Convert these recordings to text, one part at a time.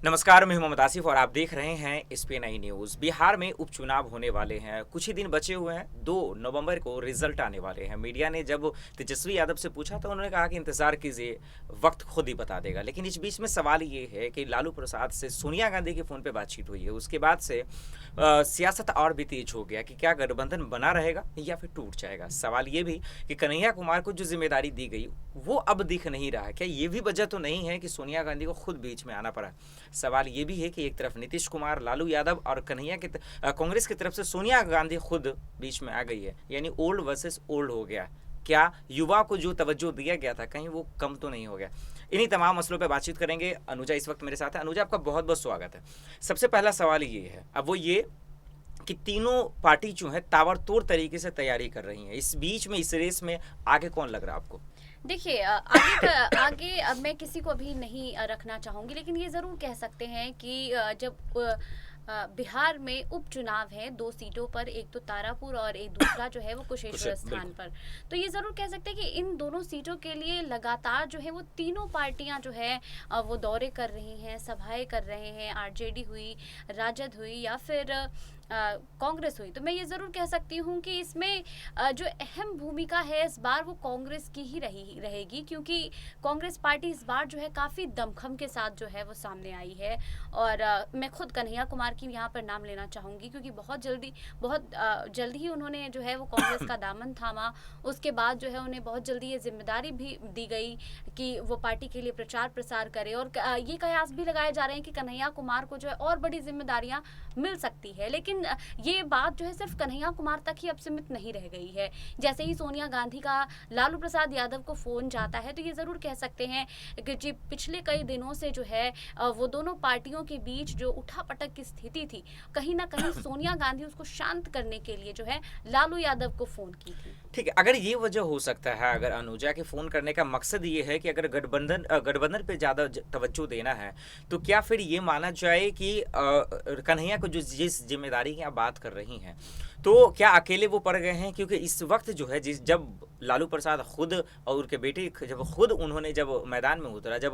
नमस्कार, मैं हूं मोहम्मद आसिफ और आप देख रहे हैं SPN न्यूज़। बिहार में उपचुनाव होने वाले हैं, कुछ ही दिन बचे हुए हैं। 2 नवंबर को रिजल्ट आने वाले हैं। मीडिया ने जब तेजस्वी यादव से पूछा तो उन्होंने कहा कि इंतजार कीजिए, वक्त खुद ही बता देगा। लेकिन इस बीच में सवाल ये है कि लालू प्रसाद से सोनिया गांधी के फ़ोन पे बातचीत हुई है। उसके बाद से सियासत और भी तेज हो गया कि क्या गठबंधन बना रहेगा या फिर टूट जाएगा। सवाल ये भी कि कन्हैया कुमार को जो जिम्मेदारी दी गई वो अब दिख नहीं रहा है। क्या ये भी वजह तो नहीं है कि सोनिया गांधी को खुद बीच में आना पड़ा? सवाल ये भी है कि एक तरफ नीतीश कुमार, लालू यादव और कांग्रेस की तरफ से सोनिया गांधी खुद बीच में आ गई है, यानी ओल्ड वर्सेस ओल्ड हो गया। क्या युवा को जो तवज्जो दिया गया था कहीं वो कम तो नहीं हो गया? इन्हीं तमाम मसलों पर बातचीत करेंगे। अनुजा इस वक्त मेरे साथ है। अनुजा, आपका बहुत बहुत स्वागत है। सबसे पहला सवाल ये है, अब वो ये कि तीनों पार्टी जो है ताबड़तोड़ तरीके से तैयारी कर रही हैं। इस बीच में, इस रेस में आगे कौन लग रहा है आपको? देखिए, आगे अब मैं किसी को भी नहीं रखना चाहूँगी, लेकिन ये ज़रूर कह सकते हैं कि जब बिहार में उपचुनाव है 2 सीटों पर, एक तो तारापुर और एक दूसरा जो है वो कुशेश्वर स्थान पर, तो ये ज़रूर कह सकते हैं कि इन दोनों सीटों के लिए लगातार जो है वो तीनों पार्टियां जो है वो दौरे कर रही हैं, सभाएं कर रहे हैं। आरजेडी हुई, राजद हुई या फिर कांग्रेस हुई। तो मैं ये ज़रूर कह सकती हूँ कि इसमें जो अहम भूमिका है इस बार वो कांग्रेस की ही रहेगी, क्योंकि कांग्रेस पार्टी इस बार जो है काफ़ी दमखम के साथ जो है वो सामने आई है। और मैं खुद कन्हैया कुमार की यहाँ पर नाम लेना चाहूँगी, क्योंकि बहुत जल्दी ही उन्होंने जो है वो कांग्रेस का दामन थामा। उसके बाद जो है उन्हें बहुत जल्दी ये जिम्मेदारी भी दी गई कि वो पार्टी के लिए प्रचार प्रसार करे, और ये कयास भी लगाए जा रहे हैं कि कन्हैया कुमार को जो है और बड़ी जिम्मेदारियाँ मिल सकती है। लेकिन ये बात जो है सिर्फ कन्हैया कुमार तक ही अब सीमित नहीं रह गई है। जैसे ही सोनिया गांधी का लालू प्रसाद यादव को फ़ोन जाता है, तो ये ज़रूर कह सकते हैं कि जी पिछले कई दिनों से जो है वो दोनों पार्टियों के बीच जो उठापटक की स्थिति थी, कहीं ना कहीं सोनिया गांधी उसको शांत करने के लिए जो है लालू यादव को फ़ोन की थी। ठीक है, अगर ये वजह हो सकता है, अगर अनुजा के फ़ोन करने का मकसद ये है कि अगर गठबंधन पे ज़्यादा तवज्जो देना है, तो क्या फिर ये माना जाए कि कन्हैया को जो जिस जिम्मेदारी की आप बात कर रही हैं, तो क्या अकेले वो पड़ गए हैं? क्योंकि इस वक्त जो है जब लालू प्रसाद खुद और उनके बेटे जब मैदान में उतरा, जब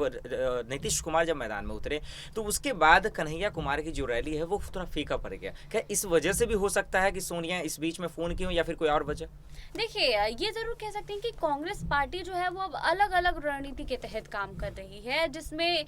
नीतीश कुमार जब मैदान में उतरे, तो उसके बाद कन्हैया कुमार की जो रैली है वो थोड़ा फीका पड़ गया। क्या इस वजह से भी हो सकता है कि सोनिया इस बीच में फ़ोन की हो, या फिर कोई और वजह? देखिए, ये ज़रूर कह सकते हैं कि कांग्रेस पार्टी जो है वो अब अलग अलग रणनीति के तहत काम कर रही है, जिसमें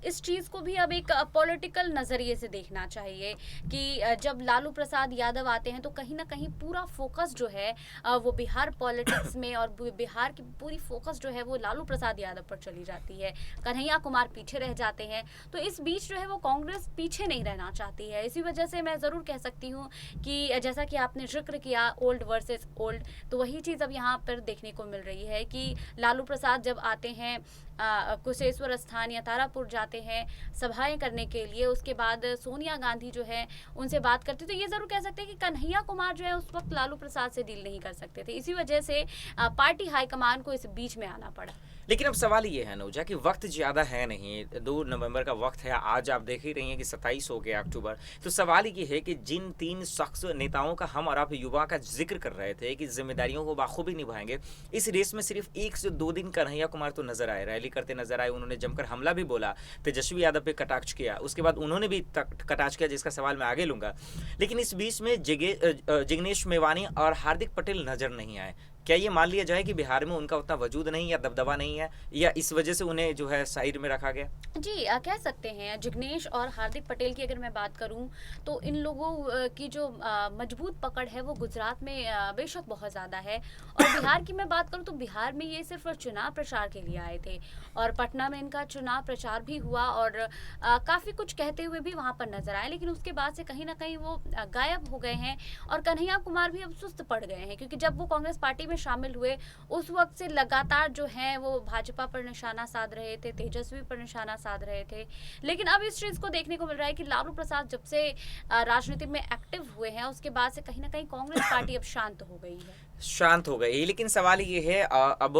इस चीज़ को भी अब एक पॉलिटिकल नज़रिए से देखना चाहिए कि जब लालू प्रसाद यादव आते हैं तो कहीं ना कहीं पूरा फोकस जो है वो बिहार पॉलिटिक्स में, और बिहार की पूरी फोकस जो है वो लालू प्रसाद यादव पर चली जाती है। कन्हैया कुमार पीछे रह जाते हैं। तो इस बीच जो है वो कांग्रेस पीछे नहीं रहना चाहती है। इसी वजह से मैं ज़रूर कह सकती हूँ कि जैसा कि आपने जिक्र किया ओल्ड वर्सेस ओल्ड, तो वही चीज़ अब यहाँ पर देखने को मिल रही है कि लालू प्रसाद जब आते हैं कुशेश्वर स्थान या तारापुर जाते हैं सभाएं करने के लिए, उसके बाद सोनिया गांधी जो है उनसे बात करती, तो ये ज़रूर कह सकते हैं कि कन्हैया कुमार जो है उस वक्त लालू प्रसाद से डील नहीं कर सकते थे। इसी वजह से पार्टी हाईकमान को इस बीच में आना पड़ा। लेकिन अब सवाल ये है अनुजा कि वक्त ज़्यादा है नहीं, 2 नवंबर का वक्त है। आज आप देख ही रही हैं कि 27 हो गया अक्टूबर। तो सवाल ये है कि जिन 3 शख्स नेताओं का हम और आप युवा का जिक्र कर रहे थे कि जिम्मेदारियों को बाखूबी निभाएंगे, इस रेस में सिर्फ 1 से 2 दिन कन्हैया कुमार तो नजर आए, रैली करते नजर आए। उन्होंने जमकर हमला भी बोला, तेजस्वी यादव पे कटाक्ष किया, उसके बाद उन्होंने भी कटाक्ष किया, जिसका सवाल मैं आगे लूंगा। लेकिन इस बीच में जिग्नेश मेवानी और हार्दिक पटेल नजर नहीं आए। क्या ये मान लिया जाए कि बिहार में उनका उतना वजूद नहीं या दबदबा नहीं है, या इस वजह से उन्हें जो है साइड में रखा गया? जी, कह सकते हैं। जिग्नेश और हार्दिक पटेल की अगर मैं बात करूं तो इन लोगों की जो मजबूत पकड़ है वो गुजरात में बेशक बहुत ज़्यादा है, और बिहार की मैं बात करूं तो बिहार में ये सिर्फ चुनाव प्रचार के लिए आए थे, और पटना में इनका चुनाव प्रचार भी हुआ और काफ़ी कुछ कहते हुए भी वहाँ पर नजर आए। लेकिन उसके बाद से कहीं ना कहीं वो गायब हो गए हैं, और कन्हैया कुमार भी अब सुस्त पड़ गए हैं, क्योंकि जब वो कांग्रेस पार्टी में शामिल हुए उस वक्त से लगातार जो है वो भाजपा पर निशाना साध रहे थे, तेजस्वी पर निशाना साध रहे थे। लेकिन अब इस चीज़ को देखने को मिल रहा है कि लालू प्रसाद जब से राजनीति में एक्टिव हुए हैं उसके बाद से कहीं ना कहीं कांग्रेस पार्टी अब शांत हो गई है। शांत हो गए। लेकिन सवाल ये है अब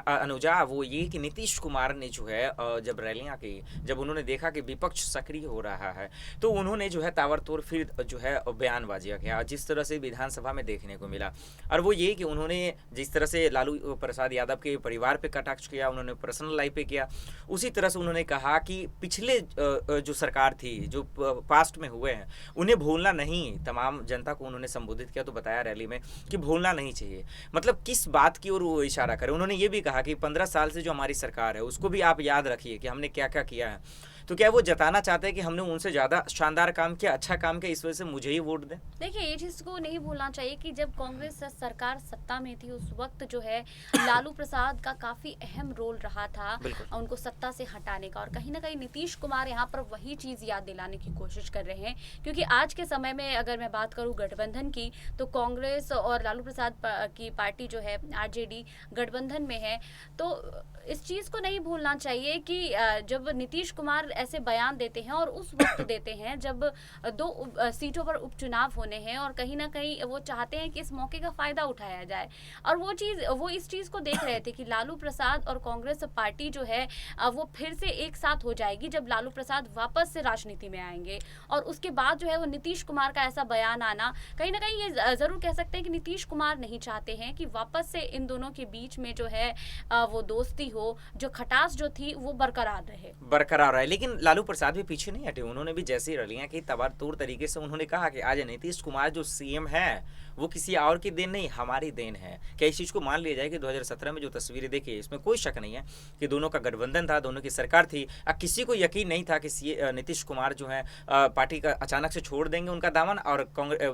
अनुजा वो ये कि नीतीश कुमार ने जो है जब रैलियां की, जब उन्होंने देखा कि विपक्ष सक्रिय हो रहा है, तो उन्होंने जो है ताबड़तोड़ फिर जो है बयानबाजियां किया, जिस तरह से विधानसभा में देखने को मिला। और वो ये कि उन्होंने जिस तरह से लालू प्रसाद यादव के परिवार पे कटाक्ष किया, उन्होंने पर्सनल लाइफ पे किया, उसी तरह से उन्होंने कहा कि पिछले जो सरकार थी, जो पास्ट में हुए हैं, उन्हें भूलना नहीं। तमाम जनता को उन्होंने संबोधित किया तो बताया रैली में कि भूलना नहीं चाहिए। मतलब किस बात की ओर वो इशारा करे। उन्होंने ये भी कहा कि 15 साल से जो हमारी सरकार है उसको भी आप याद रखिए कि हमने क्या क्या किया है। तो क्या वो जताना चाहते हैं कि हमने उनसे ज़्यादा शानदार काम किया, अच्छा काम किया, इस वजह से मुझे ही वोट दें? देखिए, ये चीज़ को नहीं भूलना चाहिए कि जब कांग्रेस सरकार सत्ता में थी उस वक्त जो है लालू प्रसाद का काफ़ी अहम रोल रहा था बिल्कुल। उनको सत्ता से हटाने का। और कहीं ना कहीं नीतीश कुमार यहाँ पर वही चीज़ याद दिलाने की कोशिश कर रहे हैं, क्योंकि आज के समय में अगर मैं बात करूँ गठबंधन की, तो कांग्रेस और लालू प्रसाद की पार्टी जो है आरजेडी गठबंधन में है। तो इस चीज़ को नहीं भूलना चाहिए कि जब नीतीश कुमार ऐसे बयान देते हैं और उस वक्त देते हैं जब 2 सीटों पर उपचुनाव होने हैं, और कहीं ना कहीं वो चाहते हैं कि इस मौके का फ़ायदा उठाया जाए। और वो इस चीज़ को देख रहे थे कि लालू प्रसाद और कांग्रेस पार्टी जो है वो फिर से एक साथ हो जाएगी जब लालू प्रसाद वापस से राजनीति में आएंगे। और उसके बाद जो है वो नीतीश कुमार का ऐसा बयान आना, कहीं ना कहीं ये ज़रूर कह सकते हैं कि नीतीश कुमार नहीं चाहते हैं कि वापस से इन दोनों के बीच में जो है वो दोस्ती हो, जो खटास जो थी वो बरकरार रहे। लेकिन लालू प्रसाद भी पीछे नहीं हटे। उन्होंने भी जैसी रैलियां की तबादतोड़ तरीके से उन्होंने कहा कि आज नीतीश कुमार जो सीएम है वो किसी और की देन नहीं, हमारी देन है। क्या इस चीज़ को मान लिया जाए कि 2017 में जो तस्वीरें देखी, इसमें कोई शक नहीं है कि दोनों का गठबंधन था, दोनों की सरकार थी। किसी को यकीन नहीं था कि नीतीश कुमार जो है पार्टी का अचानक से छोड़ देंगे उनका दामन और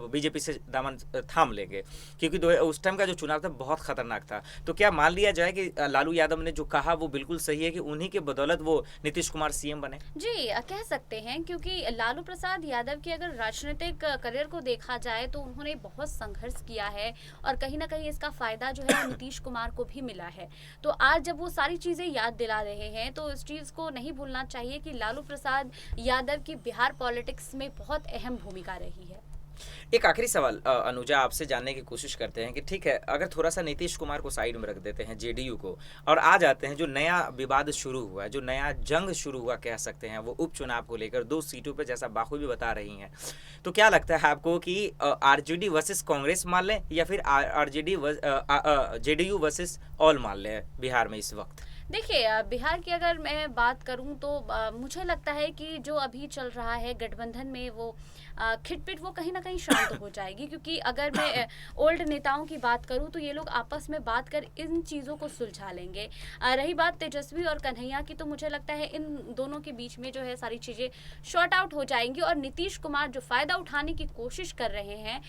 बीजेपी से दामन थाम लेंगे, क्योंकि उस टाइम का जो चुनाव था बहुत खतरनाक था। तो क्या मान लिया जाए कि लालू यादव ने जो कहा वो बिल्कुल सही है कि उन्हीं के बदौलत वो नीतीश कुमार सीएम बने? जी, कह सकते हैं, क्योंकि लालू प्रसाद यादव के अगर राजनीतिक करियर को देखा जाए तो उन्होंने बहुत संघर्ष किया है, और कहीं ना कहीं इसका फायदा जो है नीतीश कुमार को भी मिला है। तो आज जब वो सारी चीजें याद दिला रहे हैं तो इस चीज को नहीं भूलना चाहिए कि लालू प्रसाद यादव की बिहार पॉलिटिक्स में बहुत अहम भूमिका रही है। एक आखिरी सवाल अनुजा आपसे जानने की कोशिश करते हैं कि ठीक है, अगर थोड़ा सा नीतीश कुमार को साइड में रख देते हैं, जेडीयू को, और आ जाते हैं जो नया विवाद शुरू हुआ है, जो नया जंग शुरू हुआ कह सकते हैं, वो उपचुनाव को लेकर 2 सीटों पे, जैसा बाखूबी बता रही हैं, तो क्या लगता है आपको कि आरजेडी वर्सेस कांग्रेस मान लें या फिर जेडीयू वर्सेस ऑल मान लें बिहार में इस वक्त? देखिए, बिहार की अगर मैं बात करूं तो मुझे लगता है कि जो अभी चल रहा है गठबंधन में वो खिटपिट वो कहीं ना कहीं शांत हो जाएगी, क्योंकि अगर मैं ओल्ड नेताओं की बात करूं तो ये लोग आपस में बात कर इन चीज़ों को सुलझा लेंगे। रही बात तेजस्वी और कन्हैया की, तो मुझे लगता है इन दोनों के बीच में जो है सारी चीज़ें शॉर्ट आउट हो जाएंगी, और नीतीश कुमार जो फ़ायदा उठाने की कोशिश कर रहे हैं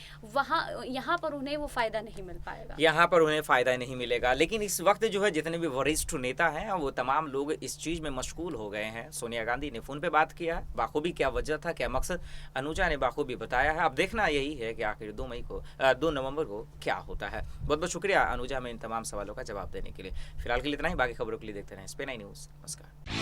यहाँ पर उन्हें वो फ़ायदा नहीं मिल पाएगा। यहाँ पर उन्हें फ़ायदा नहीं मिलेगा। लेकिन इस वक्त जो है जितने भी वरिष्ठ नेता हैं वो तमाम लोग इस चीज़ में मशगूल हो गए हैं। सोनिया गांधी ने फ़ोन पे बात किया है, बाखूबी क्या वजह था, क्या मकसद, अनुजा ने बाखूबी बताया है। अब देखना यही है कि आखिर 2 नवंबर को क्या होता है। बहुत बहुत शुक्रिया अनुजा में इन तमाम सवालों का जवाब देने के लिए। फिलहाल के लिए इतना ही, बाकी खबरों के लिए देखते रहें स्पे 9 न्यूज़। नमस्कार।